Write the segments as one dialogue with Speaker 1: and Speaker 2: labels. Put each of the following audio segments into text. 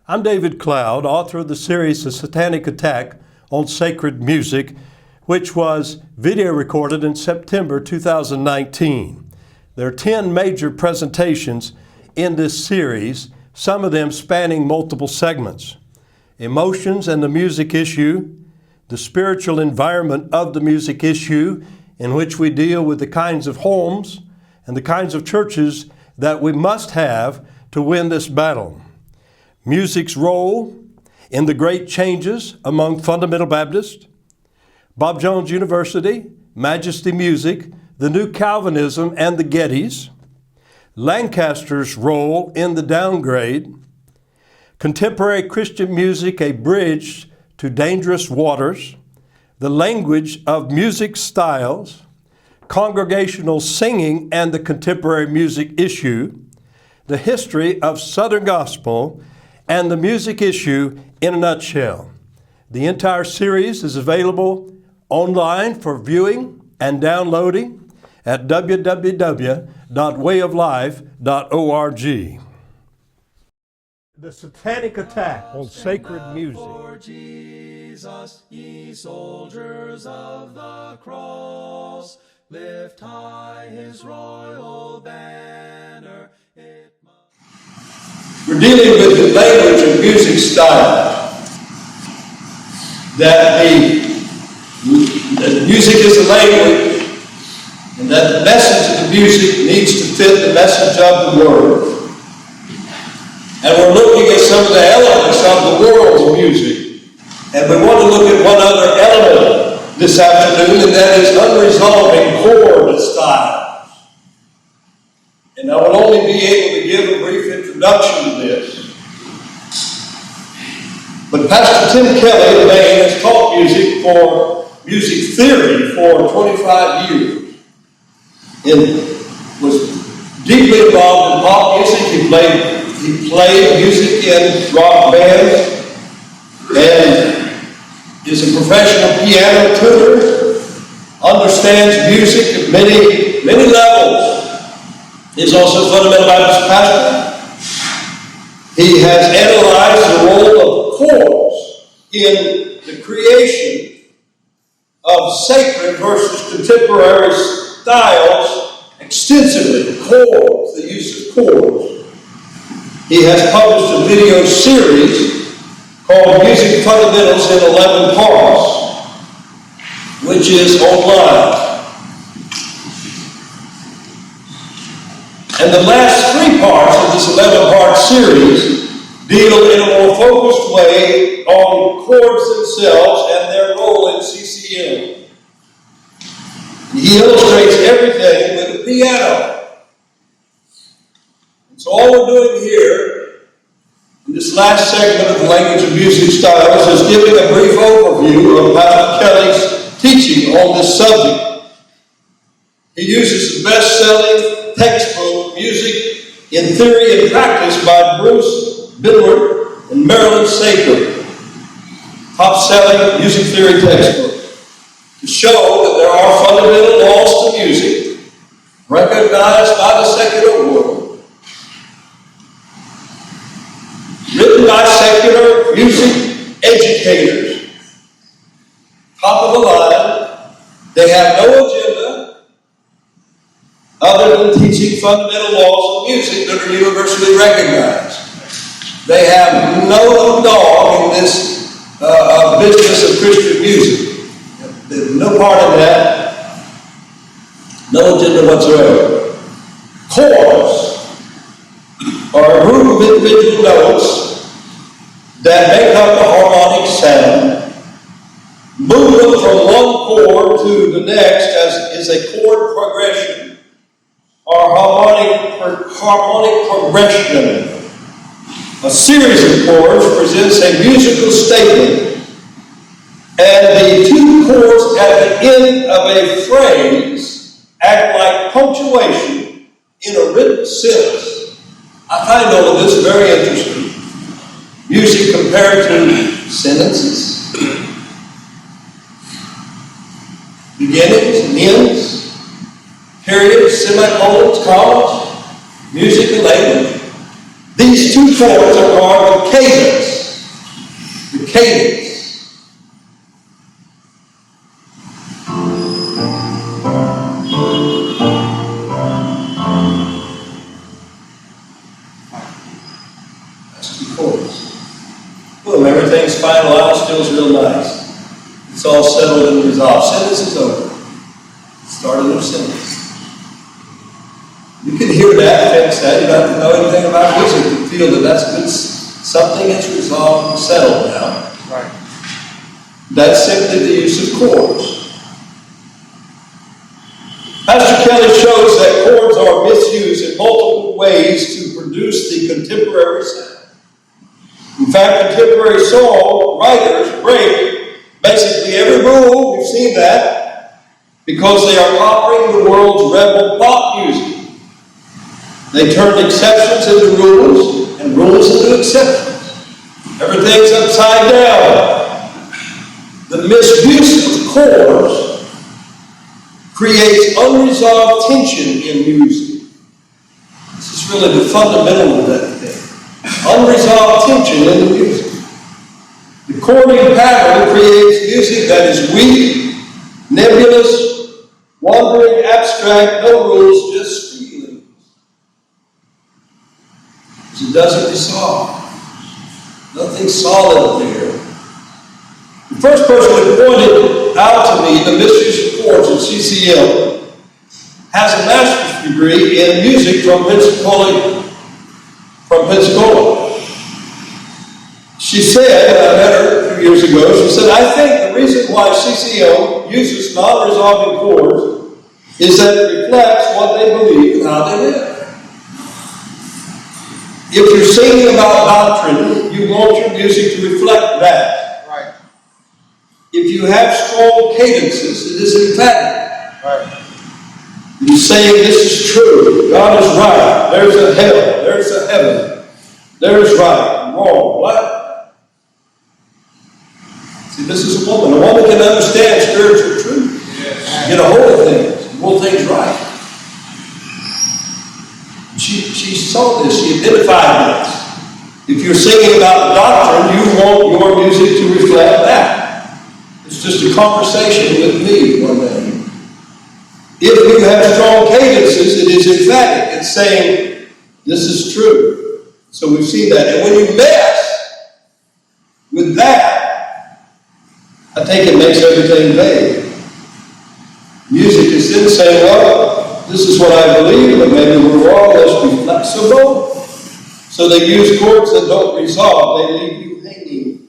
Speaker 1: I'm David Cloud, author of the series The Satanic Attack on Sacred Music, which was video recorded in September 2019. There are 10 major presentations in this series, some of them spanning multiple segments. Emotions and the music issue, the spiritual environment of the music issue, in which we deal with the kinds of homes and the kinds of churches that we must have to win this battle. Music's role in the great changes among fundamental Baptists, Bob Jones University, Majesty Music, the New Calvinism and the Gettys, Lancaster's role in the downgrade, contemporary Christian music, a bridge to dangerous waters, the language of music styles, congregational singing and the contemporary music issue, the history of Southern gospel, and the music issue in a nutshell. The entire series is available online for viewing and downloading at www.wayoflife.org. The Satanic Attack on Sacred Music.
Speaker 2: For Jesus, ye soldiers of the cross, lift high his royal banner.
Speaker 3: We're dealing with the language of music style. That the music is a language, and that the message of the music needs to fit the message of the word. And we're looking at some of the elements of the world's music. And we want to look at one other element this afternoon, and that is unresolving chord styles. And I will only be able to give a brief introduction to this. But Pastor Tim Kelly, the man, has taught music theory for 25 years. And was deeply involved in pop music. He played music in rock bands and is a professional piano tutor, understands music at many levels. He's also a fundamental Baptist pastor. He has analyzed the role of chords in the creation of sacred versus contemporary styles extensively. Chords, the use of chords. He has published a video series called Music Fundamentals in 11 Parts, which is online. And the last 3 parts of this 11-part series deal in a more focused way on chords themselves and their role in CCM. He illustrates everything with a piano. So all we're doing here in this last segment of the language of music styles is giving a brief overview of Pastor Kelly's teaching on this subject. He uses the best-selling textbook, Music in Theory and Practice by Bruce Bidward and Marilyn Saker, top-selling music theory textbook, to show that there are fundamental laws to music recognized by the secular world, written by secular music educators, top of the line. They have no agenda other than teaching fundamental laws of music that are universally recognized. They have no dog in this business of Christian music. There's no part of that. No agenda whatsoever. Chords are a group of individual notes that make up a harmonic sound. Movement from one chord to the next is a chord progression, or harmonic progression. A series of chords presents a musical statement, and the 2 chords at the end of a phrase act like punctuation in a written sentence. I find all of this very interesting. Music compared to sentences, beginnings and ends, periods, semicolons, commas, music and language. These two chords are called the cadence. The cadence. That's two chords. Boom, everything's finalized, feels real nice. It's all settled and resolved. Sentence is over. Start a new sentence. You can hear that, fix that. You don't have to know anything about music to feel that that's good. Something is resolved and settled now.
Speaker 4: Right.
Speaker 3: That's simply the use of chords. Pastor Kelly shows that chords are misused in multiple ways to produce the contemporary sound. In fact, contemporary song writers break basically every rule. We've seen that because they are copying the world's rebel pop music. They turn exceptions into rules and rules into exceptions. Everything's upside down. The misuse of chords creates unresolved tension in music. This is really the fundamental of that thing. Unresolved tension in the music. The chording pattern creates music that is weak, nebulous, wandering, abstract, no rules, just feelings. It doesn't resolve. Nothing solid there. The first person who pointed out to me the misuse of chords at CCM has a master's degree in music from Pensacola. She said, I met her a few years ago, she said, I think the reason why CCM uses non-resolving chords is that it reflects what they believe and how they live. If you're singing about doctrine, you want your music to reflect that.
Speaker 4: Right.
Speaker 3: If you have strong cadences, it is emphatic.
Speaker 4: Right.
Speaker 3: You're saying this is true. God is right. There's a hell. There's a heaven. There's right and wrong. What? See, this is a woman. A woman can understand spiritual truth.
Speaker 4: Yes.
Speaker 3: Get a hold of things. Hold things right. She saw this. She identified this. If you're singing about doctrine, you want your music to reflect that. It's just a conversation with me one day. If you have strong cadences, it is emphatic. It's saying, this is true. So we've seen that. And when you mess with that, I think it makes everything vague. Music is then saying, well, this is what I believe, but maybe we're wrong. Let's be flexible. So they use chords that don't resolve. They leave you hanging.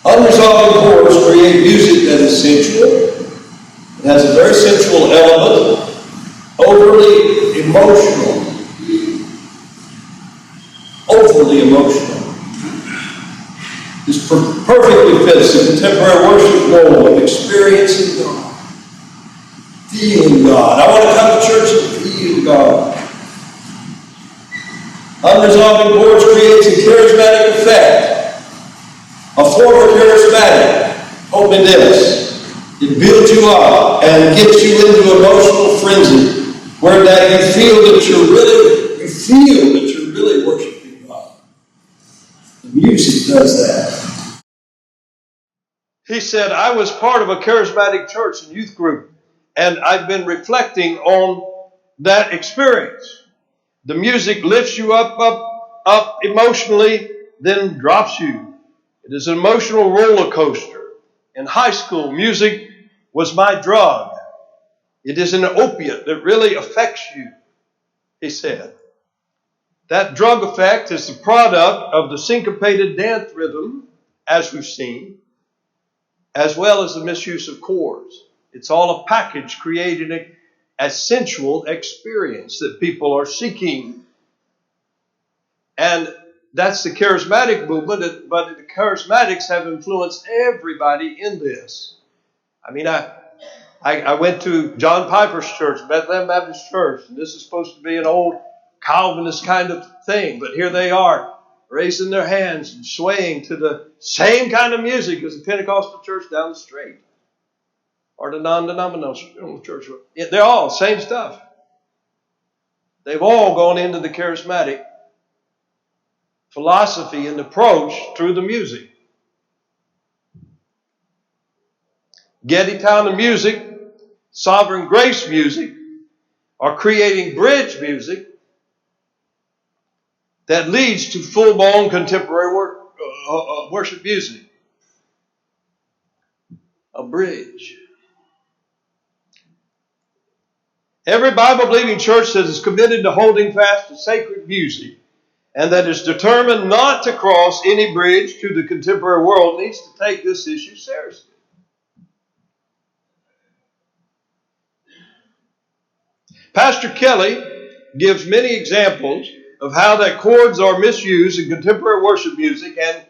Speaker 3: Unresolved chords create music that is sensual. It has a very sensual element. Overly emotional. Overly emotional. This perfectly fits the contemporary worship goal of experiencing God. Feeling God. I want to come to church and feel God. Unresolving chords creates a charismatic effect. A form of charismatic. Hold me this. It builds you up and gets you into emotional frenzy where that you feel that you're really worshiping God. The music does that. He said, I was part of a charismatic church and youth group, and I've been reflecting on that experience. The music lifts you up emotionally, then drops you. It is an emotional roller coaster. In high school, music was my drug. It is an opiate that really affects you, he said. That drug effect is the product of the syncopated dance rhythm, as we've seen, as well as the misuse of chords. It's all a package creating a sensual experience that people are seeking. And that's the charismatic movement, but the charismatics have influenced everybody in this. I mean, I went to John Piper's church, Bethlehem Baptist Church, and this is supposed to be an old Calvinist kind of thing, but here they are, raising their hands and swaying to the same kind of music as the Pentecostal church down the street, or the non-denominational church. They're all same stuff.
Speaker 1: They've all gone into the charismatic philosophy and approach through the music. Getty Town of music, Sovereign Grace music, are creating bridge music that leads to full-blown contemporary worship music. A bridge. Every Bible-believing church that is committed to holding fast to sacred music and that is determined not to cross any bridge to the contemporary world needs to take this issue seriously. Pastor Kelly gives many examples of how that chords are misused in contemporary worship music and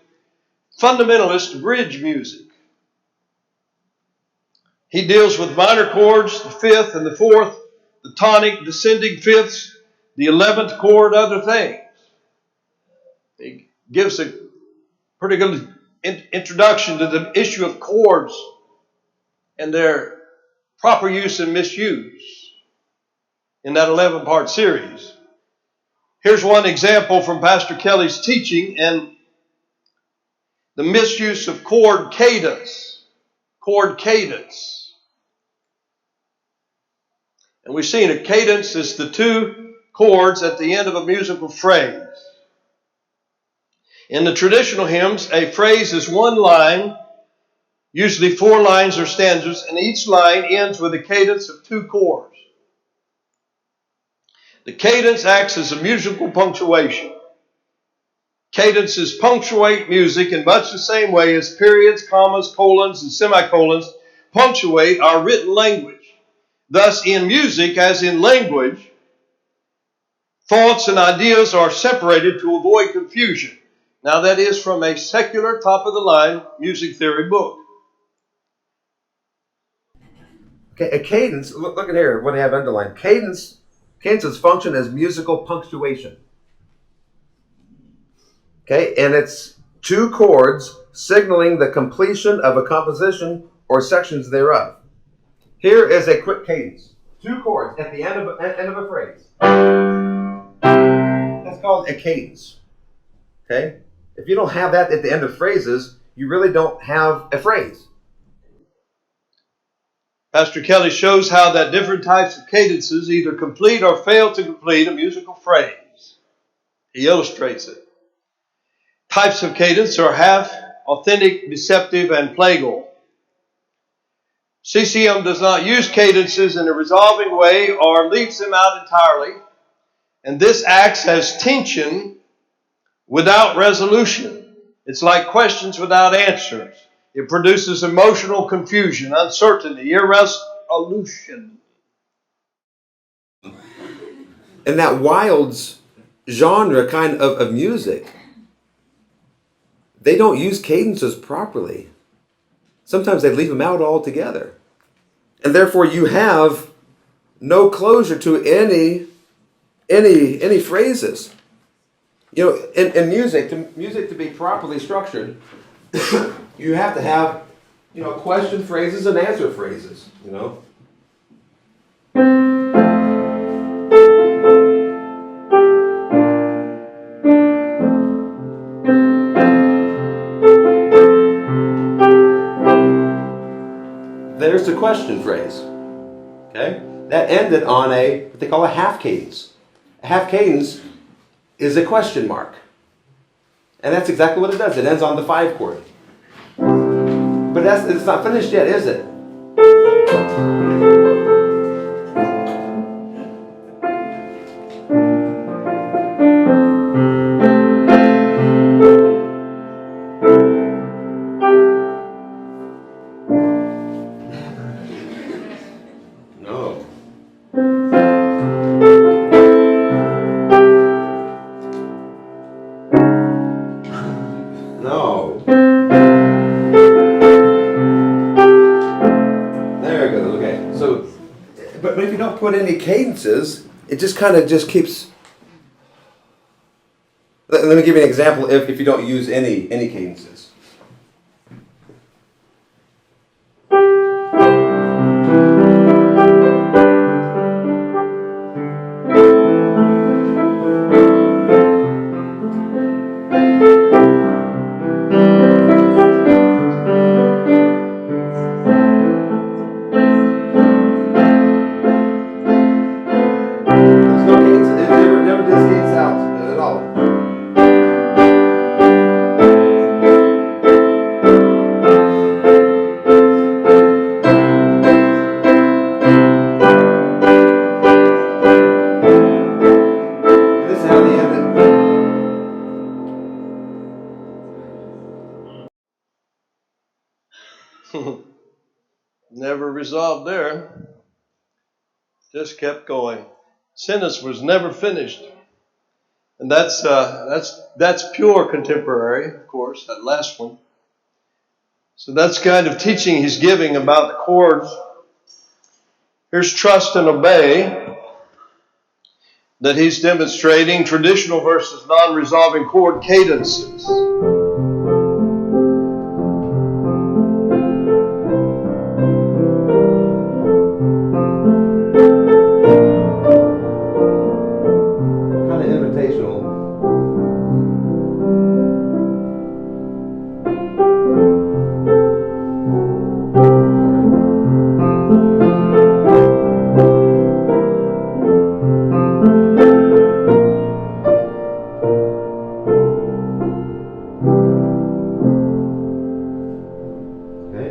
Speaker 1: fundamentalist bridge music. He deals with minor chords, the fifth and the fourth, the tonic, descending fifths, the 11th chord, other things. He gives a pretty good introduction to the issue of chords and their proper use and misuse in that 11-part series. Here's one example from Pastor Kelly's teaching and the misuse of chord cadence. Chord cadence. And we've seen a cadence is the two chords at the end of a musical phrase. In the traditional hymns, a phrase is one line, usually 4 lines or stanzas, and each line ends with a cadence of 2 chords. The cadence acts as a musical punctuation. Cadences punctuate music in much the same way as periods, commas, colons, and semicolons punctuate our written language. Thus, in music, as in language, thoughts and ideas are separated to avoid confusion. Now, that is from a secular, top-of-the-line music theory book.
Speaker 4: Okay, a cadence, look at here, what I have underlined. Cadences function as musical punctuation. Okay, and it's 2 chords signaling the completion of a composition or sections thereof. Here is a quick cadence. 2 chords at the end of a phrase. That's called a cadence. Okay? If you don't have that at the end of phrases, you really don't have a phrase.
Speaker 1: Pastor Kelly shows how that different types of cadences either complete or fail to complete a musical phrase. He illustrates it. Types of cadence are half authentic, deceptive, and plagal. CCM does not use cadences in a resolving way or leaves them out entirely, and this acts as tension without resolution. It's like questions without answers. It produces emotional confusion, uncertainty, irresolution.
Speaker 4: And that wilds genre kind of music, they don't use cadences properly. Sometimes they leave them out altogether. And therefore you have no closure to any phrases. You know, in music to be properly structured, you have to have, question phrases and answer phrases, There's the question phrase. Okay? That ended on what they call a half cadence. A half cadence is a question mark. And that's exactly what it does. It ends on the 5 chord. But it's not finished yet, is it? No. No. There it goes. Okay. So, but if you don't put any cadences, it just kind of keeps. Let me give you an example. If you don't use any cadences.
Speaker 1: resolved there. Just kept going. Sentence was never finished. And that's pure contemporary, of course, that last one. So that's kind of teaching he's giving about the chords. Here's trust and obey that he's demonstrating. Traditional versus non-resolving chord cadences.
Speaker 4: Kind of invitational.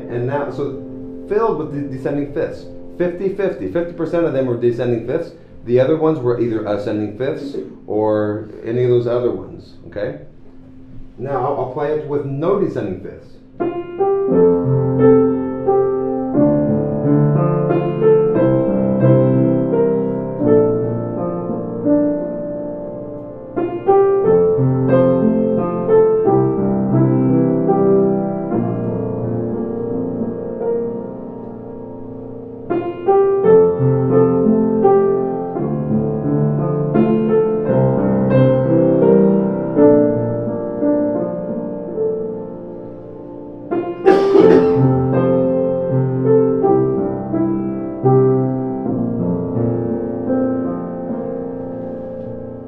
Speaker 4: And now, so filled with the descending fifths. 50-50. 50% of them were descending fifths. The other ones were either ascending fifths or any of those other ones. Okay? Now I'll play it with no descending fifths.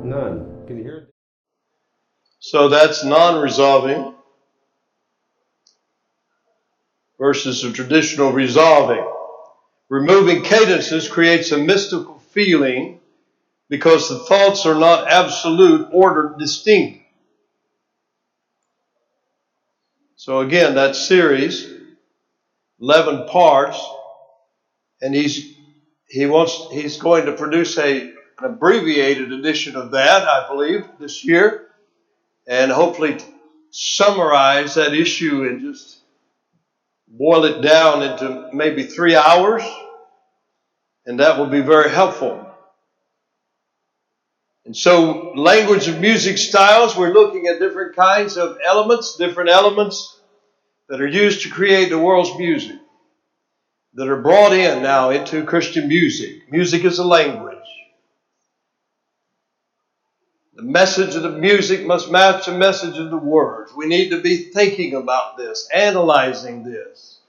Speaker 4: None. Can you hear it?
Speaker 1: So that's non-resolving versus a traditional resolving. Removing cadences creates a mystical feeling because the thoughts are not absolute, ordered, distinct. So again, that series, 11 parts, and he's going to produce an abbreviated edition of that, I believe, this year, and hopefully summarize that issue and just boil it down into maybe 3 hours, and that will be very helpful. And so, language of music styles, we're looking at different kinds of elements, different elements that are used to create the world's music, that are brought in now into Christian music. Music is a language. The message of the music must match the message of the words. We need to be thinking about this, analyzing this.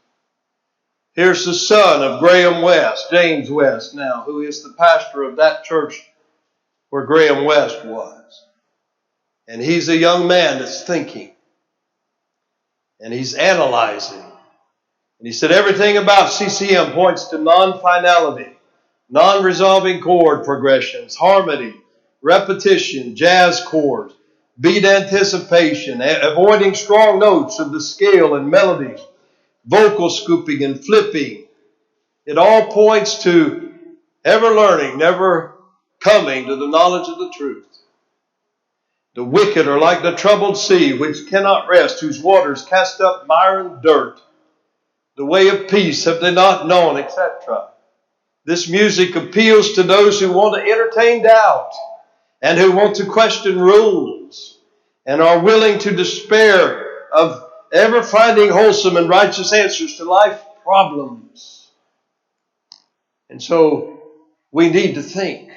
Speaker 1: Here's the son of Graham West, James West now, who is the pastor of that church where Graham West was. And he's a young man that's thinking. And he's analyzing. And he said everything about CCM points to non-finality, non-resolving chord progressions, harmony, repetition, jazz chords, beat anticipation, avoiding strong notes of the scale and melodies, vocal scooping and flipping. It all points to ever learning, never coming to the knowledge of the truth. The wicked are like the troubled sea, which cannot rest, whose waters cast up mire and dirt. The way of peace have they not known, etc. This music appeals to those who want to entertain doubt and who want to question rules and are willing to despair of ever finding wholesome and righteous answers to life problems. And so we need to think.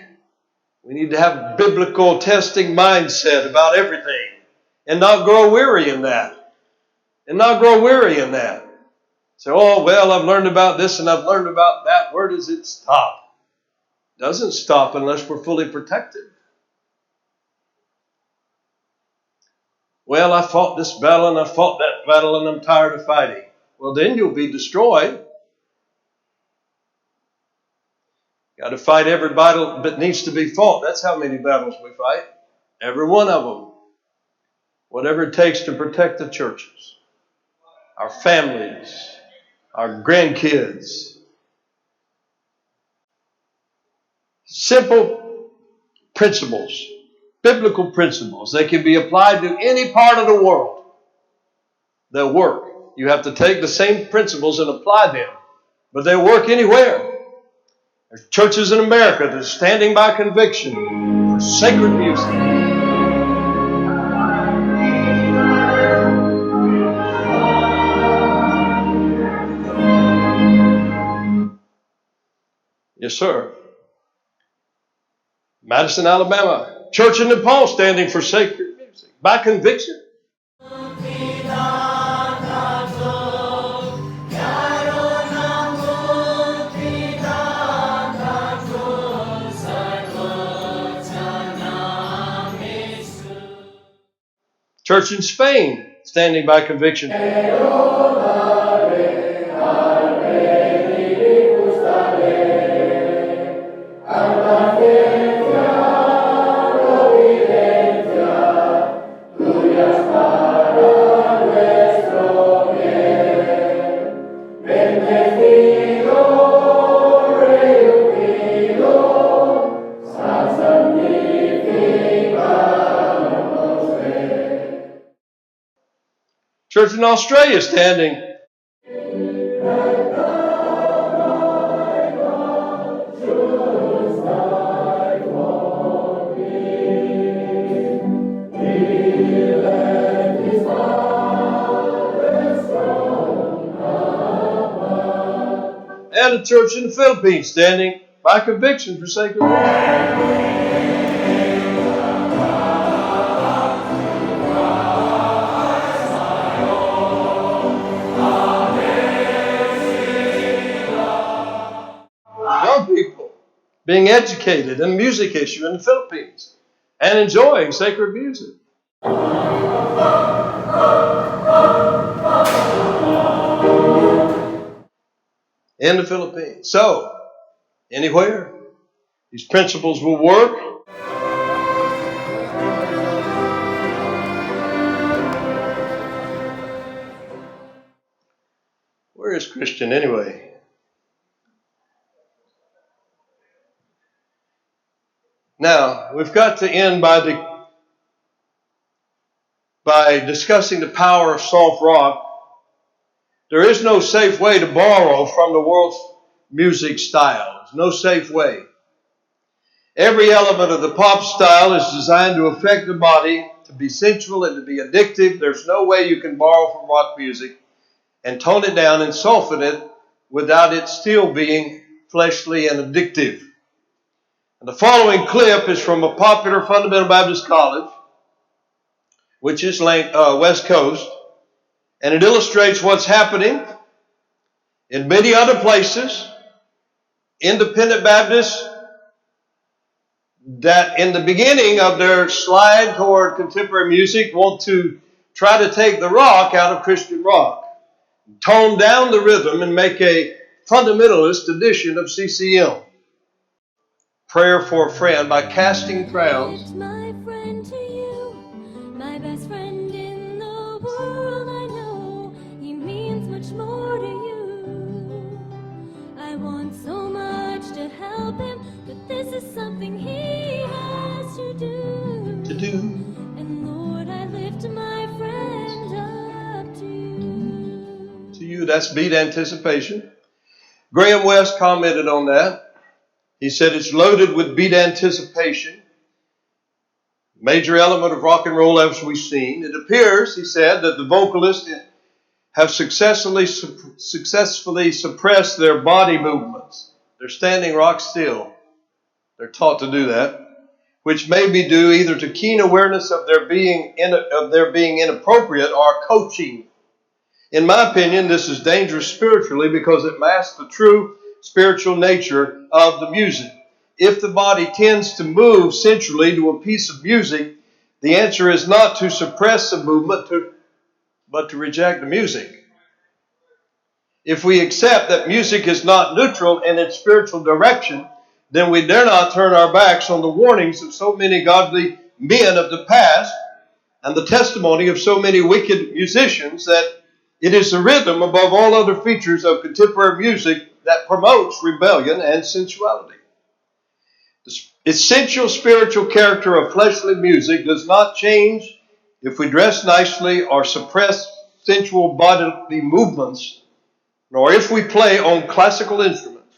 Speaker 1: We need to have a biblical testing mindset about everything and not grow weary in that. So, oh, well, I've learned about this and I've learned about that. Where does it stop? It doesn't stop unless we're fully protected. Well, I fought this battle and I fought that battle and I'm tired of fighting. Well, then you'll be destroyed. Got to fight every battle that needs to be fought. That's how many battles we fight. Every one of them. Whatever it takes to protect the churches, our families, our grandkids. Simple principles, biblical principles. They can be applied to any part of the world. They'll work. You have to take the same principles and apply them but they work anywhere. There's churches in America that are standing by conviction for sacred music. Yes, sir. Madison, Alabama. Church in Nepal standing for sacred music by conviction. Church in Spain standing by conviction. Church in Australia standing. And a church in the Philippines standing by conviction for sacred music. People being educated in the music issue in the Philippines and enjoying sacred music. In the Philippines. So, anywhere, these principles will work. Where is Christian anyway? Now, we've got to end by discussing the power of soft rock. There is no safe way to borrow from the world's music styles. No safe way. Every element of the pop style is designed to affect the body, to be sensual and to be addictive. There's no way you can borrow from rock music and tone it down and soften it without it still being fleshly and addictive. And the following clip is from a popular Fundamental Baptist college, which is West Coast, and it illustrates what's happening in many other places. Independent Baptists that in the beginning of their slide toward contemporary music want to try to take the rock out of Christian rock, tone down the rhythm and make a fundamentalist edition of CCM. Prayer for a Friend by Casting Crowns.
Speaker 5: My friend to you, my best friend in the world, I know he means much more to you. I want so much to help him, but this is something he has to do. And Lord, I lift my friend up to you.
Speaker 1: To you, that's beat anticipation. Graham West commented on that. He said it's loaded with beat anticipation, major element of rock and roll as we've seen. It appears, he said, that the vocalists have successfully suppressed their body movements. They're standing rock still. They're taught to do that, which may be due either to keen awareness of their being inappropriate or coaching. In my opinion, this is dangerous spiritually because it masks the true spiritual nature of the music. If the body tends to move sensually to a piece of music, the answer is not to suppress the movement, but to reject the music. If we accept that music is not neutral in its spiritual direction, then we dare not turn our backs on the warnings of so many godly men of the past and the testimony of so many wicked musicians that it is the rhythm above all other features of contemporary music that promotes rebellion and sensuality. The essential spiritual character of fleshly music does not change if we dress nicely or suppress sensual bodily movements.
Speaker 3: nor if we play on classical instruments,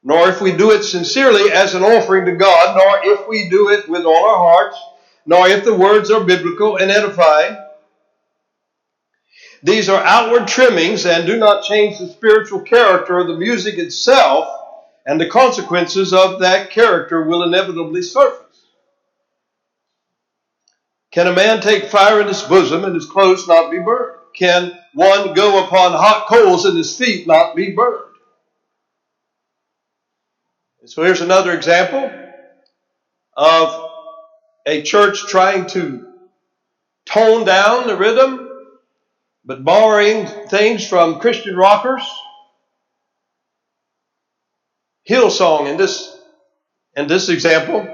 Speaker 3: nor if we do it sincerely as an offering to God, nor if we do it with all our hearts, nor if the words are biblical and edifying. These are outward trimmings and do not change the spiritual character of the music itself, and the consequences of that character will inevitably surface. Can a man take fire in his bosom and his clothes not be burned? Can one go upon hot coals and his feet not be burned? And so here's another example of a church trying to tone down the rhythm, but borrowing things from Christian rockers. Hillsong in this example.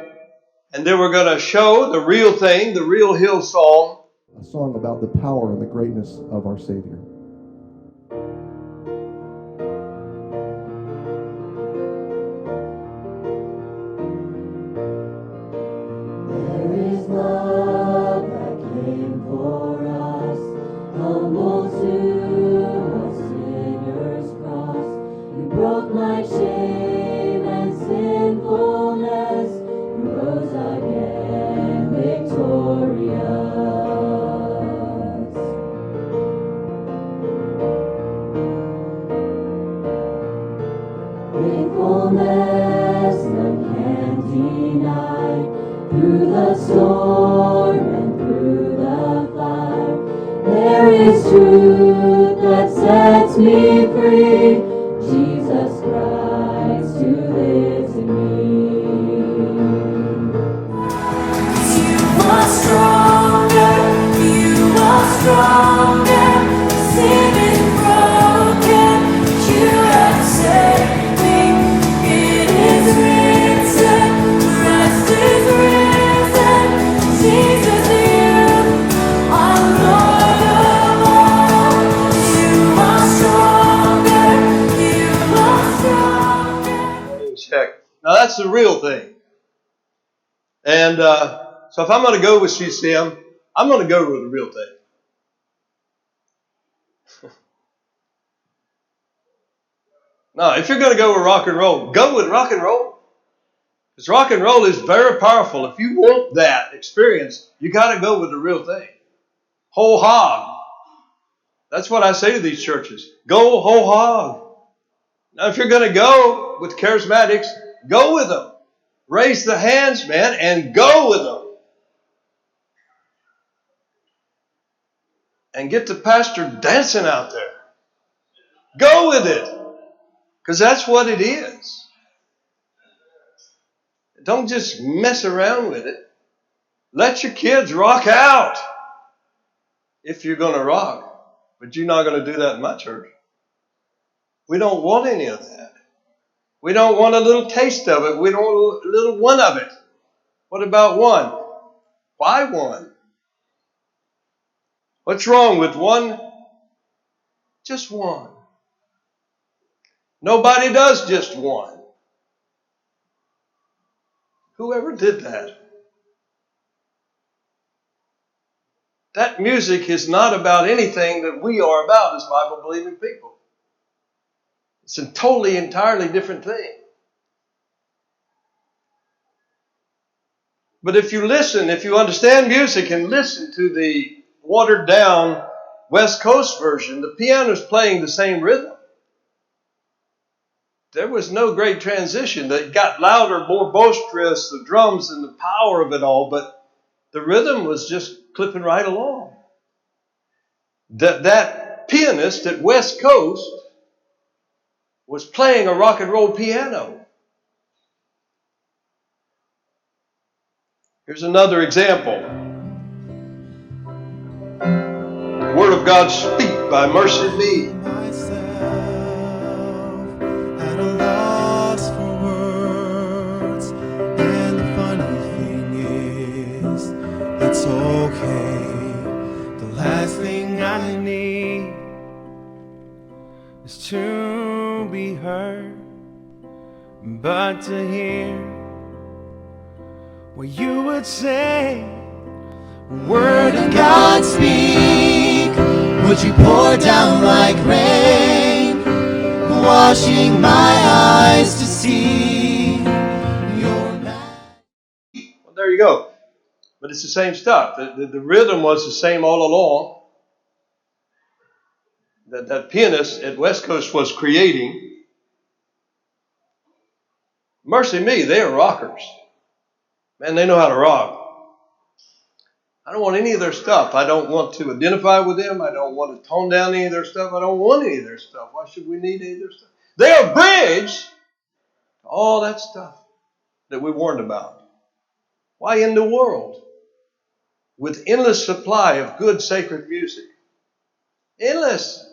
Speaker 3: And then we're going to show the real thing, the real Hillsong.
Speaker 6: A song about the power and the greatness of our Savior.
Speaker 5: There is love that came for us, humble to a sinner's cross. You broke my shame and sinfulness, you rose again victorious. Faithfulness none can deny, through the storm and through the fire. There is truth that sets me free, Jesus Christ who lives in me. You are stronger, you are stronger, sin is broken, you have saved me. It is written, Christ is risen, Jesus you are Lord of all. You are stronger, you are stronger.
Speaker 3: Check. Now that's the real thing. And so if I'm going to go with CCM, I'm going to go with the real thing. Now, if you're going to go with rock and roll, go with rock and roll. Because rock and roll is very powerful. If you want that experience, you got to go with the real thing. Whole hog. That's what I say to these churches. Go whole hog. Now, if you're going to go with charismatics, go with them. Raise the hands, man, and go with them. And get the pastor dancing out there. Go with it. Because that's what it is. Don't just mess around with it. Let your kids rock out. If you're going to rock. But you're not going to do that in my church. We don't want any of that. We don't want a little taste of it. We don't want a little one of it. What about one? Why one? What's wrong with one? Just one. Nobody does just one. Whoever did that? That music is not about anything that we are about as Bible-believing people. It's a totally, entirely different thing. But if you listen, if you understand music and listen to the watered-down West Coast version, the piano's playing the same rhythm. There was no great transition. They got louder, more boisterous, the drums and the power of it all, but the rhythm was just clipping right along. That pianist at West Coast was playing a rock and roll piano. Here's another example. Word of God, Speak by Mercy Me.
Speaker 2: It's okay. The last thing I need is to be heard, but to hear what you would say. Word of God, speak. Would you pour down like rain? washing my eyes to see your majesty.
Speaker 1: Well, there you go. But it's the same stuff. The rhythm was the same all along. That pianist at West Coast was creating. Mercy me, they are rockers. Man, they know how to rock. I don't want any of their stuff. I don't want to identify with them. I don't want to tone down any of their stuff. I don't want any of their stuff. Why should we need any of their stuff? They are a bridge to all that stuff that we warned about. Why in the world? With endless supply of good sacred music. Endless.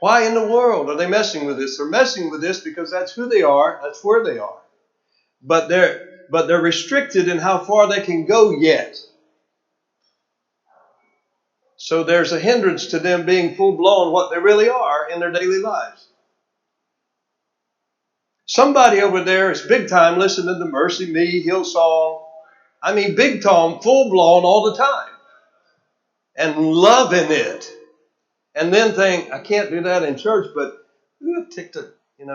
Speaker 1: Why in the world are they messing with this? They're messing with this because that's who they are. That's where they are. But they're restricted in how far they can go yet. So there's a hindrance to them being full-blown what they really are in their daily lives. Somebody over there is big time listening to Mercy Me, Hillsong. I mean big time, full-blown all the time. And loving it. And then think, I can't do that in church, but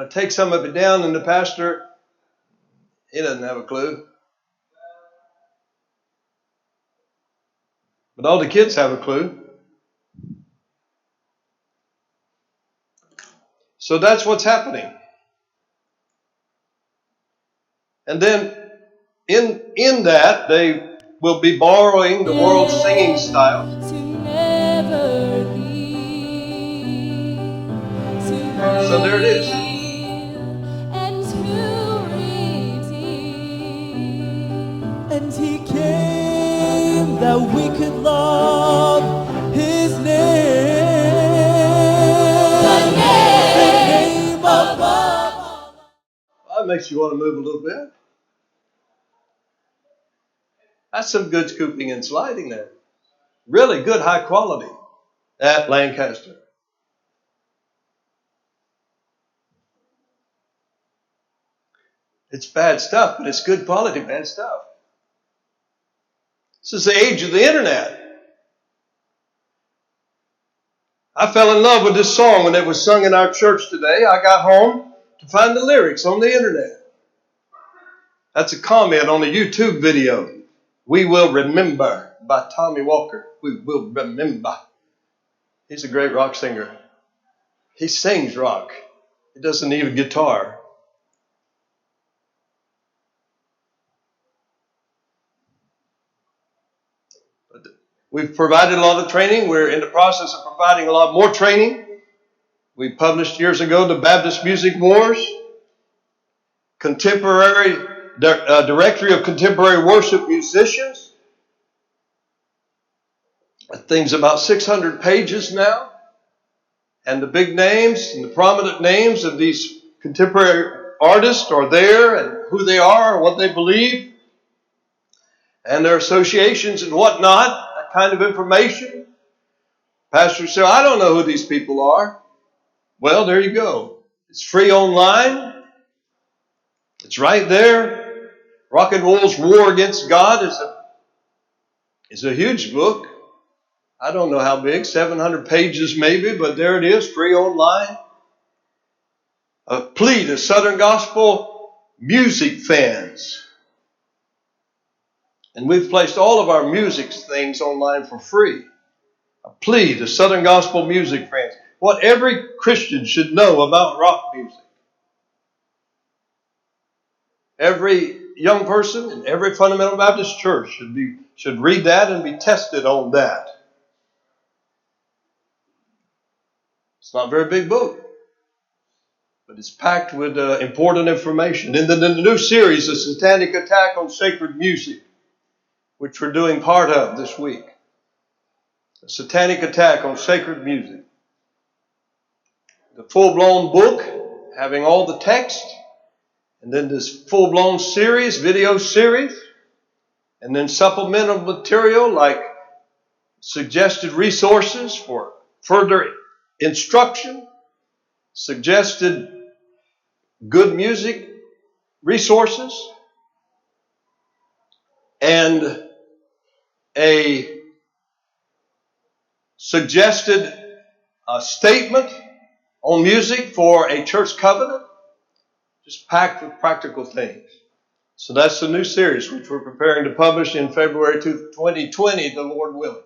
Speaker 1: take some of it down, and the pastor, he doesn't have a clue. But all the kids have a clue. So that's what's happening. And then in that, they will be borrowing the world's singing style. So there it is.
Speaker 2: And he came that we could love his name. The name above all.
Speaker 1: That makes you want to move a little bit. That's some good scooping and sliding there. Really good high quality at Lancaster. It's bad stuff, but it's good quality bad stuff. This is the age of the internet. I fell in love with this song when it was sung in our church today. I got home to find the lyrics on the internet. That's a comment on a YouTube video. We Will Remember by Tommy Walker. We will remember. He's a great rock singer. He sings rock. He doesn't need a guitar. We've provided a lot of training. We're in the process of providing a lot more training. We published years ago the Baptist Music Wars, Directory of Contemporary Worship Musicians. That thing's about 600 pages now. And the big names and the prominent names of these contemporary artists are there, and who they are, what they believe, and their associations and whatnot. Kind of information. Pastors say, I don't know who these people are. Well, there you go. It's free online. It's right there. Rock and Roll's War Against God is a huge book. I don't know how big, 700 pages maybe, but there it is, free online. A plea to Southern Gospel music fans. And we've placed all of our music things online for free. A plea to Southern Gospel music fans. What every Christian should know about rock music. Every young person in every fundamental Baptist church should read that and be tested on that. It's not a very big book, but it's packed with important information. In the new series, The Satanic Attack on Sacred Music, which we're doing part of this week. A satanic attack on sacred music. The full-blown book, having all the text, and then this full-blown series, video series, and then supplemental material like suggested resources for further instruction, suggested good music resources, and a suggested statement
Speaker 3: on music for a church covenant, just packed with practical things. So that's the new series which we're preparing to publish in February 2020, the Lord willing.